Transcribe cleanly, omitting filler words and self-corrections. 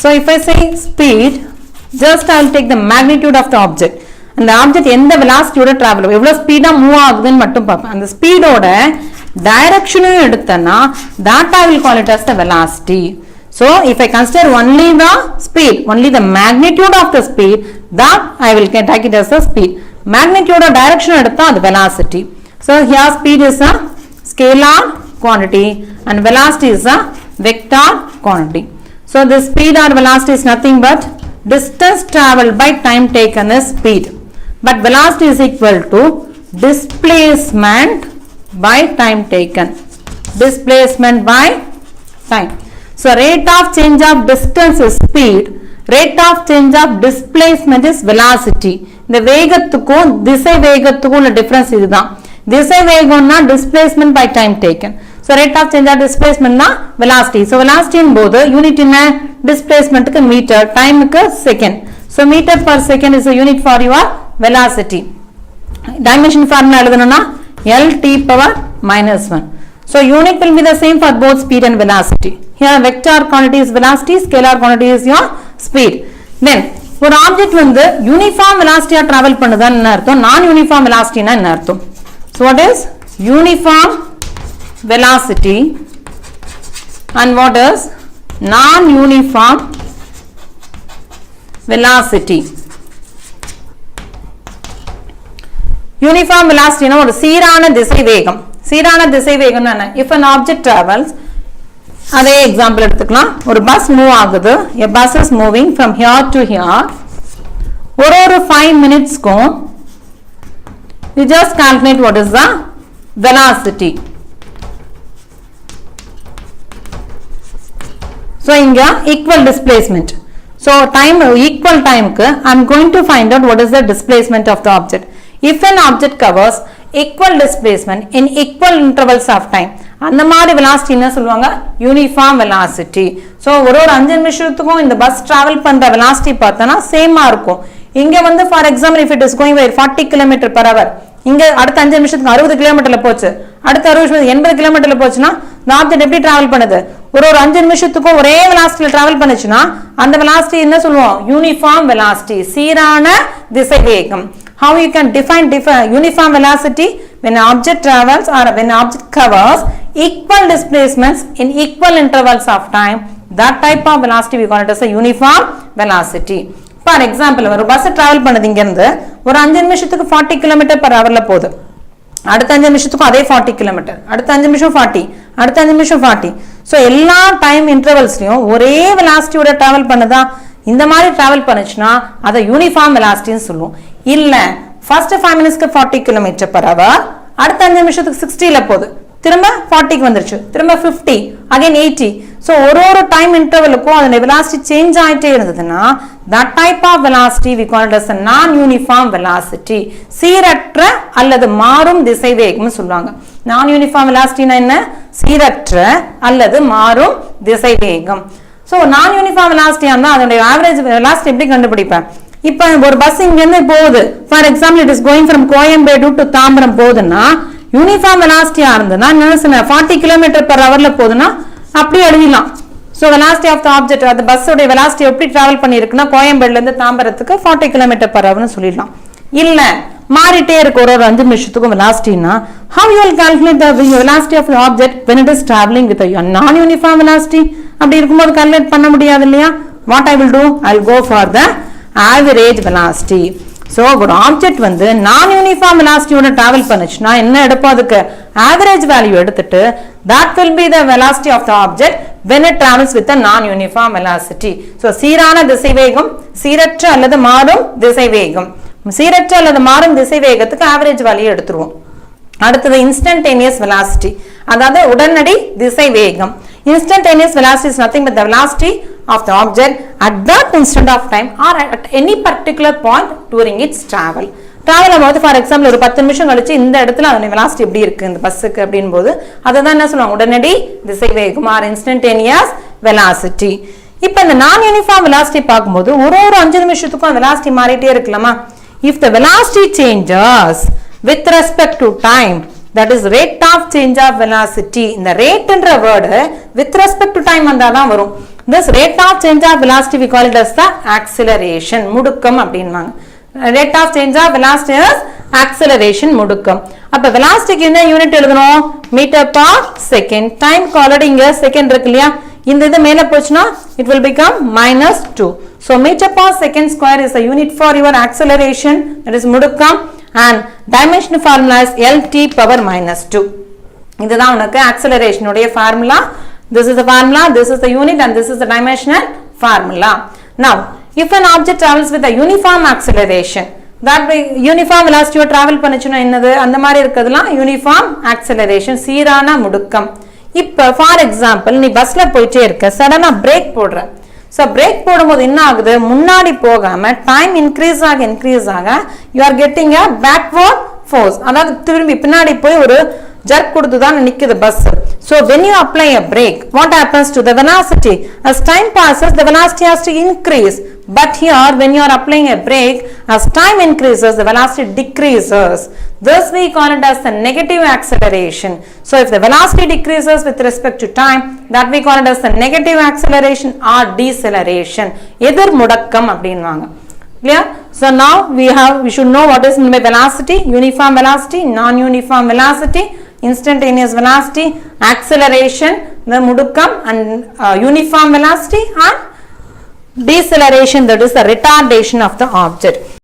So if I say speed, just I will take the magnitude of the object. And the object எந்த velocity ஓட travel எவ்வளவு speedo move ஆகுதுன்னு மட்டும் பார்ப்பேன். அந்த ஸ்பீடோட டைரக்ஷனையும் எடுத்தேன்னா that I will call it as the velocity. So if I consider only the speed, only the magnitude of the speed, that I will take it as the speed. Magnitude or direction எடுத்தா அது velocity. So here speed is a scalar quantity and velocity is a vector quantity. So the speed or velocity is nothing but distance traveled by time taken is speed. But velocity is equal to displacement by time taken. Displacement by time. So rate of change of distance is speed. Rate of change of displacement is velocity. இந்த வேகத்துக்கும் திசை வேகத்துக்கும் உள்ள difference இதுதான். திசை வேகம்னா displacement by time taken. So rate of change of displacement na velocity. So velocity in both unit in displacement ku meter, time ku second. So meter per second is a unit for your velocity. Dimension formula எழுதணும்னா LT power minus 1. So unit will be the same for both speed and velocity. Here vector quantity is velocity, scalar quantity is your speed. Then ஒரு object வந்து uniform velocity travel பண்ணுதான்னு என்ன அர்த்தம், non uniform velocity னா என்ன அர்த்தம்? So what is uniform velocity and what is non uniform velocity? Uniform velocity னா ஒரு சீரான திசை வேகம். சீரான திசை வேகம்னா என்ன? If an object travels, அதே எக்ஸாம்பிள் எடுத்துக்கலாம். ஒரு பஸ் மூவ் ஆகுது. A bus is moving from here to here. ஒரு 5 minutesக்கும் you just calculate what is the velocity. So இங்க equal displacement. So time equal time க்கு I am going to find out what is the displacement of the object. If an object covers equal displacement in equal intervals of time, அந்த மாதிரி velocity என்ன சொல்லுவாங்க? Uniform velocity. So ஒரு 5 நிமிஷத்துக்கும் இந்த bus travel பண்ற velocity பார்த்தனா சேமா இருக்கும். இங்க வந்து for example if it is going by 40 km per hour, இங்க அடுத்த 5 நிமிஷத்துக்கு 60 km போச்சு, அடுத்த 60 நிமிஷத்துக்கு 80 km போச்சுனா the object எப்படி டிராவல் பண்ணுது? ஒரு 5 நிமிஷத்துக்கு ஒரே velocity டிராவல் பண்ணுச்சுனா அந்த velocity என்ன சொல்லுவோம்? Uniform velocity, சீரான திசை வேகம். How you can define uniform velocity? When an object travels or when an object covers equal displacements in equal intervals of time, that type of velocity we call it as a uniform velocity. For example, ஒரு bus travel பண்ணுது இங்க இருந்து ஒரு 5 நிமிஷத்துக்கு 40 km per hourல போகுது. அடுத்த 5 நிமிஷத்துக்கு அதே 40 km, அடுத்த 5 நிமிஷம் 40, அடுத்த 5 நிமிஷம் 40. So எல்லா டைம் இன்டர்வல்ஸ்லயும் ஒரே velocity ஓட டிராவல் பண்ணுதா? இந்த மாதிரி டிராவல் பண்ணுச்சுனா அத யூனிஃபார்ம் velocity ன்னு சொல்லுவோம். இல்ல first 5 minutes க்கு 40 km per hour, அடுத்த 5 நிமிஷத்துக்கு 60 ல போகுது, திரும்ப 40 க்கு வந்துருச்சு, திரும்ப 50, again 80. So ஒரு டைம் இன்டர்வலுக்கும் அதோட velocity சேஞ்ச் ஆயிட்டே இருந்ததுன்னா that type of velocity we call it as a non uniform velocity. சீரற்ற அல்லது மாறும் திசை வேகம்னு சொல்வாங்க. non uniform velocity னா என்ன? சீரற்ற அல்லது மாறும் திசை வேகம். So non uniform velocity ஆனா அதோட average velocity எப்படி கண்டுபிடிப்பேன்? இப்போ ஒரு பஸ் இங்க இருந்து போகுது, for example it is going from Koyambedu to Tambaram போகுதுன்னா யூனிஃபார்ம் velocity-ஆ இருந்ததுன்னா என்ன சொன்ன 40 km per hour-ல போகுதுன்னா அப்படி எழுதிடலாம். So velocity of the object, அந்த பஸ்ஸோட velocity எப்படி டிராவல் பண்ணிருக்குன்னா கோயம்பேடுல இருந்து தாம்பரத்துக்கு 40 km per hour-னு சொல்லிடலாம். இல்ல மாறிட்டே இருக்கு ஒரு 5 நிமிஷத்துக்கு velocity-னா how you will calculate the velocity of the object when it is traveling with a non uniform velocity? அப்படி இருக்கும்போது கால்குலேட் பண்ண முடியாது இல்லையா? What I will do? I will go for the average velocity. So ஒரு object வந்து நான் uniform velocity-யோட travel பண்ணுச்சுனா என்ன எடுப்போம்? அதுக்கு average value எடுத்துட்டு that will be the velocity of the object when it travels with a non uniform velocity. So சீரான திசை வேகம், சீரற்ற அல்லது மாறும் திசை வேகம். சீரற்ற அல்லது மாறும் திசை வேகத்துக்கு average value எடுத்துருவோம். அடுத்தது instantaneous velocity, அதாவது உடனடி திசை வேகம். Instantaneous velocity is nothing but the velocity of the object at that instant of time or at any particular point during its travel. Travel about for example ஒரு 10 நிமிஷம் கழிச்சு இந்த இடத்துல அதோட velocity எப்படி இருக்கு இந்த பஸ்ஸுக்கு அப்படின்போது அதை தான் என்ன சொல்லுவாங்க? உடனடி திசை வேகம் or instantaneous velocity. இப்போ இந்த non uniform velocity பார்க்கும்போது ஒரு 5 நிமிஷத்துக்கும் velocity மாறிட்டே இருக்கலாமா? If the velocity changes with respect to time, that is rate of change of velocity. இந்த rate என்ற word with respect to time வந்தாதான் வரும். This rate of change of velocity we call it as the acceleration. முடுக்கம் அப்படின்வாங்க. Rate of change of velocity is acceleration முடுக்கம். அப்ப velocity என்ன unit எழுதணும்? Metre per second. Time already இங்க second இருக்கு இல்லையா? இந்த இது மேல போச்சுனா it will become -2. So meter per second square is the unit for your acceleration, that is முடுக்கம், and dimension formula is LT power -2. இதுதான் உனக்கு acceleration உடைய formula. This is the formula, this is the unit, and this is the dimensional formula. Now if an object travels with a uniform acceleration, that way uniform velocity travel பண்ணுச்சுனா என்னது? அந்த மாதிரி இருக்குதுலாம் uniform acceleration, சீரான முடுக்கம். இப்ப for example நீ பஸ்ல போயிட்டே இருக்க, சடனா பிரேக் போடுற. சோ பிரேக் போடும்போது என்ன ஆகுது? முன்னாடி போகாம டைம் இன்க்ரீஸ் ஆக you are getting a backward force. அதாவது திரும்பி பின்னாடி போய் ஒரு jerk கொடுத்து தான் நிக்குது bus. So when you apply a brake, what happens to the velocity? As time passes, the velocity has to increase. But here when you are applying a brake, as time increases, the velocity decreases. This we call it as the negative acceleration. So if the velocity decreases with respect to time, that we call it as the negative acceleration or deceleration. எதிர் முடக்கம் அப்படின்வாங்க. Clear? So now we should know what is meant by velocity: uniform velocity, non-uniform velocity, instantaneous velocity, acceleration, the mudukkam, and uniform velocity, and deceleration, that is the retardation of the object.